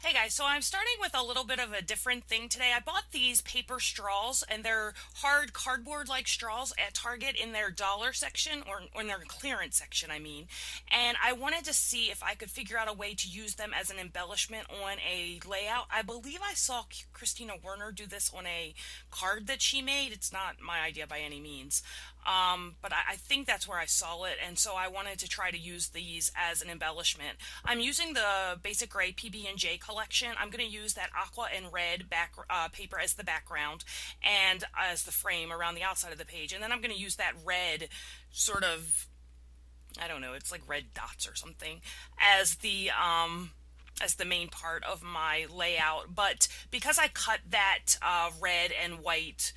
Hey guys, so I'm starting with a little bit of a different thing today. I bought these paper straws and they're hard cardboard like straws at Target in their dollar section or in their clearance section, I mean. And I wanted to see if I could figure out a way to use them as an embellishment on a layout. I believe I saw Christina Werner do this on a card that she made. It's not my idea by any means. But I think that's where I saw it, and so I wanted to try to use these as an embellishment. I'm using the Basic Gray PB&J collection. I'm going to use that aqua and red paper as the background and as the frame around the outside of the page, and then I'm going to use that red sort of, I don't know, it's like red dots or something as the main part of my layout. But because I cut that red and white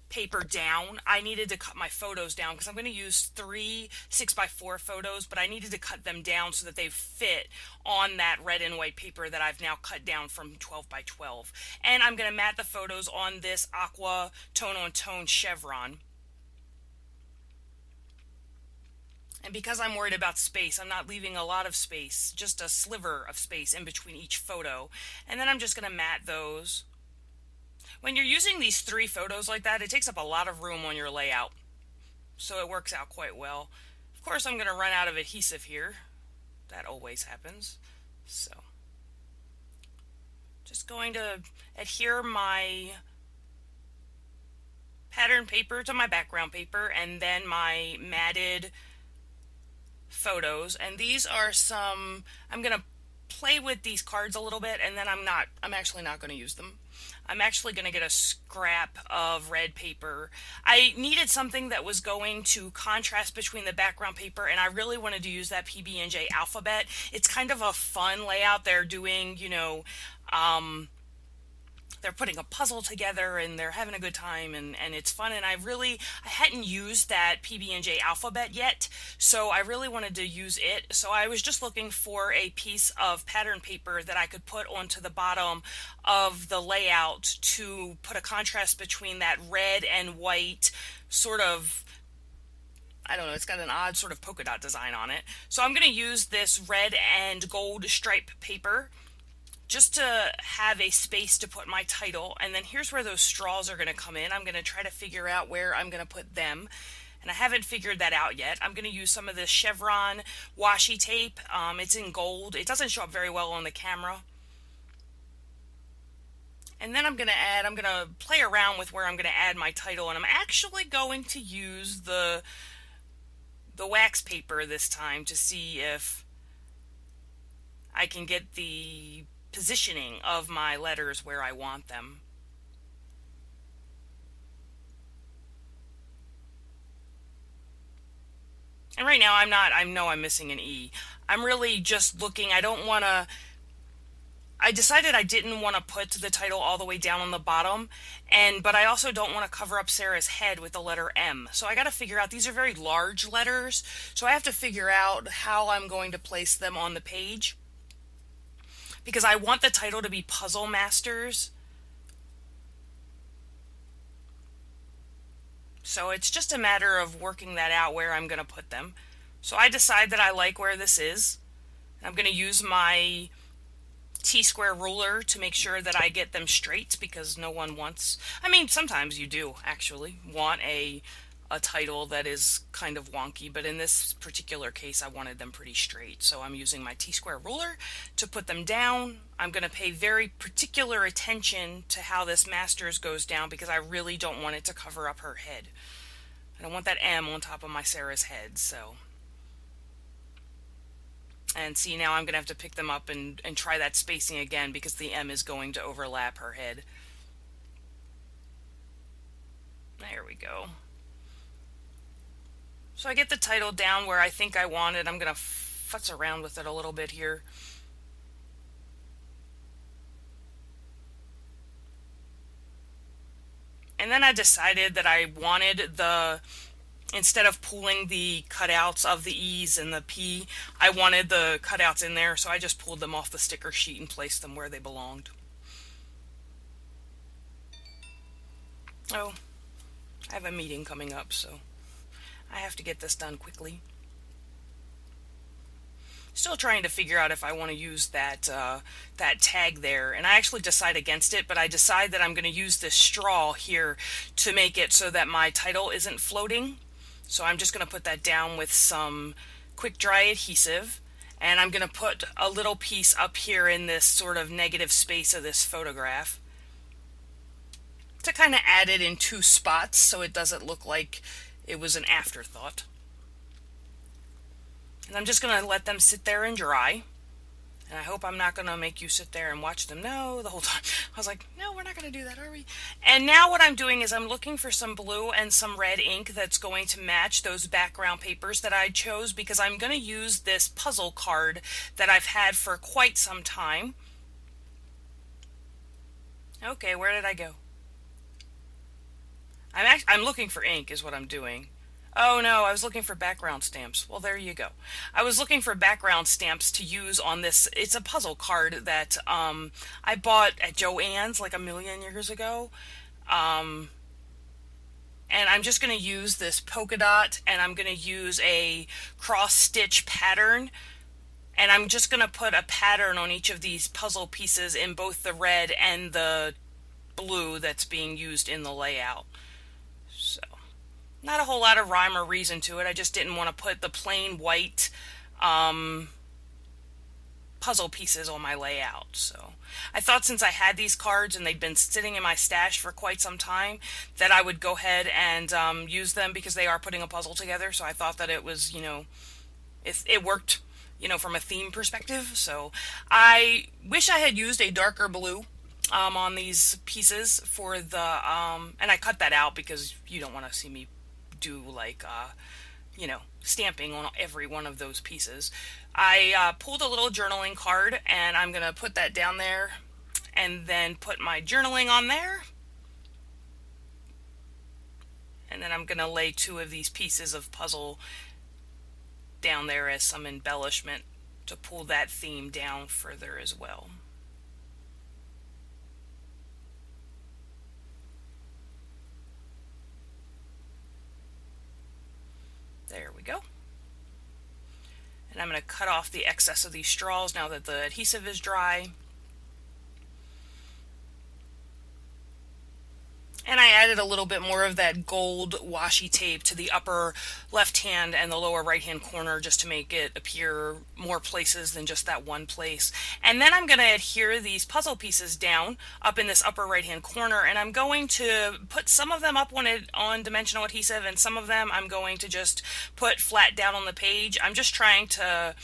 paper down, I needed to cut my photos down because I'm going to use three 6x4 photos, but I needed to cut them down so that they fit on that red and white paper that I've now cut down from 12x12. And I'm going to mat the photos on this aqua tone-on-tone chevron. And because I'm worried about space, I'm not leaving a lot of space, just a sliver of space in between each photo. And then I'm just going to mat those. When you're using these three photos like that, it takes up a lot of room on your layout. So it works out quite well. Of course, I'm going to run out of adhesive here. That always happens. So, just going to adhere my pattern paper to my background paper and then my matted photos. And these are some, I'm going to play with these cards a little bit, and then I'm actually not going to use them. I'm actually going to get a scrap of red paper. I needed something that was going to contrast between the background paper, and I really wanted to use that PB&J alphabet. It's kind of a fun layout. They're doing, they're putting a puzzle together and they're having a good time, and it's fun. And I hadn't used that PB&J alphabet yet, so I really wanted to use it. So I was just looking for a piece of pattern paper that I could put onto the bottom of the layout to put a contrast between that red and white sort of, I don't know, it's got an odd sort of polka dot design on it. So I'm going to use this red and gold stripe paper just to have a space to put my title. And then here's where those straws are going to come in. I'm going to try to figure out where I'm going to put them, and I haven't figured that out yet. I'm going to use some of this chevron washi tape. It's in gold. It doesn't show up very well on the camera. And then I'm going to play around with where I'm going to add my title, and I'm actually going to use the wax paper this time to see if I can get the positioning of my letters where I want them. And right now I know I'm missing an E. I'm really just looking, I decided I didn't want to put the title all the way down on the bottom, but I also don't want to cover up Sarah's head with the letter M. So I got to figure out, these are very large letters, so I have to figure out how I'm going to place them on the page, because I want the title to be Puzzle Masters. So it's just a matter of working that out where I'm going to put them. So I decide that I like where this is. I'm going to use my T-square ruler to make sure that I get them straight, because no one wants, I mean, sometimes you do actually want a title that is kind of wonky, but in this particular case I wanted them pretty straight. So I'm using my T-square ruler to put them down. I'm going to pay very particular attention to how this Masters goes down, because I really don't want it to cover up her head. I don't want that M on top of my Sarah's head. So, and see, now I'm going to have to pick them up and try that spacing again, because the M is going to overlap her head. There we go. So I get the title down where I think I want it. I'm going to futz around with it a little bit here. And then I decided that I wanted instead of pulling the cutouts of the E's and the P, I wanted the cutouts in there, so I just pulled them off the sticker sheet and placed them where they belonged. Oh, I have a meeting coming up, so I have to get this done quickly. Still trying to figure out if I want to use that tag there, and I actually decide against it, but I decide that I'm going to use this straw here to make it so that my title isn't floating. So I'm just going to put that down with some quick dry adhesive, and I'm going to put a little piece up here in this sort of negative space of this photograph to kind of add it in two spots so it doesn't look like it was an afterthought. And I'm just going to let them sit there and dry. And I hope I'm not going to make you sit there and watch them. No, the whole time. I was like, no, we're not going to do that, are we? And now what I'm doing is I'm looking for some blue and some red ink that's going to match those background papers that I chose, because I'm going to use this puzzle card that I've had for quite some time. Okay, where did I go? I'm looking for ink is what I'm doing. Oh no, I was looking for background stamps. Well, there you go. I was looking for background stamps to use on this. It's a puzzle card that I bought at Joann's like a million years ago. And I'm just going to use this polka dot, and I'm going to use a cross stitch pattern. And I'm just going to put a pattern on each of these puzzle pieces in both the red and the blue that's being used in the layout. So, not a whole lot of rhyme or reason to it. I just didn't want to put the plain white puzzle pieces on my layout. So I thought since I had these cards and they'd been sitting in my stash for quite some time, that I would go ahead and use them, because they are putting a puzzle together. So I thought that it was, it worked, from a theme perspective. So I wish I had used a darker blue on these pieces for the and I cut that out because you don't want to see me do like stamping on every one of those pieces. I pulled a little journaling card, and I'm gonna put that down there and then put my journaling on there, and then I'm gonna lay two of these pieces of puzzle down there as some embellishment to pull that theme down further as well. There we go. And I'm going to cut off the excess of these straws now that the adhesive is dry. And I added a little bit more of that gold washi tape to the upper left hand and the lower right hand corner, just to make it appear more places than just that one place. And then I'm going to adhere these puzzle pieces down up in this upper right hand corner, and I'm going to put some of them up on dimensional adhesive, and some of them I'm going to just put flat down on the page. I'm just trying to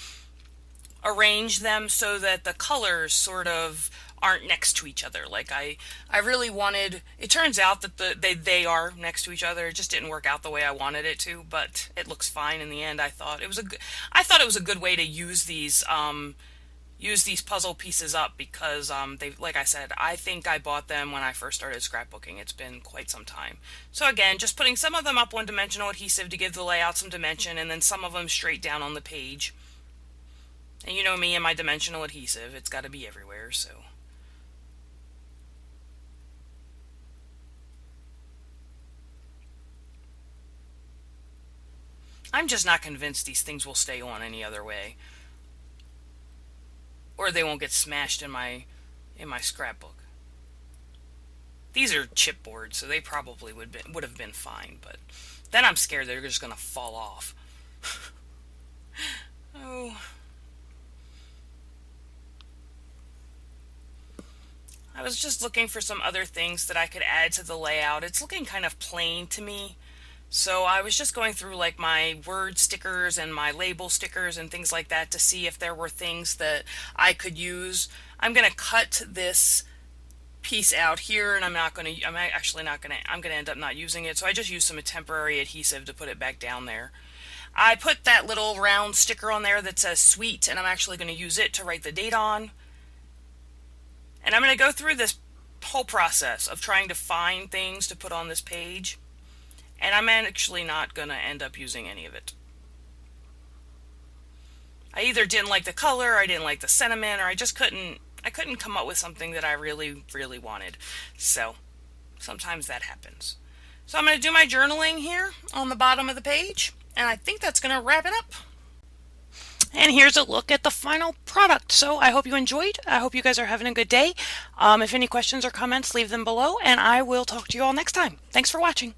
arrange them so that the colors sort of aren't next to each other. Like I really wanted. It turns out that they are next to each other. It just didn't work out the way I wanted it to, but it looks fine in the end. I thought it was a good way to use these puzzle pieces up, because they, like I said, I think I bought them when I first started scrapbooking. It's been quite some time. So again, just putting some of them up on dimensional adhesive to give the layout some dimension, and then some of them straight down on the page. And you know me and my dimensional adhesive, it's got to be everywhere, so. I'm just not convinced these things will stay on any other way, or they won't get smashed in my scrapbook. These are chipboard, so they probably would have been fine, but then I'm scared they're just gonna fall off. Oh. I was just looking for some other things that I could add to the layout. It's looking kind of plain to me. So I was just going through like my word stickers and my label stickers and things like that to see if there were things that I could use. I'm going to cut this piece out here, and I'm actually not going to, I'm going to end up not using it. So I just used some temporary adhesive to put it back down there. I put that little round sticker on there that says sweet, and I'm actually going to use it to write the date on. And I'm going to go through this whole process of trying to find things to put on this page. And I'm actually not going to end up using any of it. I either didn't like the color, I didn't like the sentiment, or I couldn't come up with something that I really, really wanted. So, sometimes that happens. So I'm going to do my journaling here on the bottom of the page, and I think that's going to wrap it up. And here's a look at the final product. So I hope you enjoyed. I hope you guys are having a good day. If any questions or comments, leave them below, and I will talk to you all next time. Thanks for watching.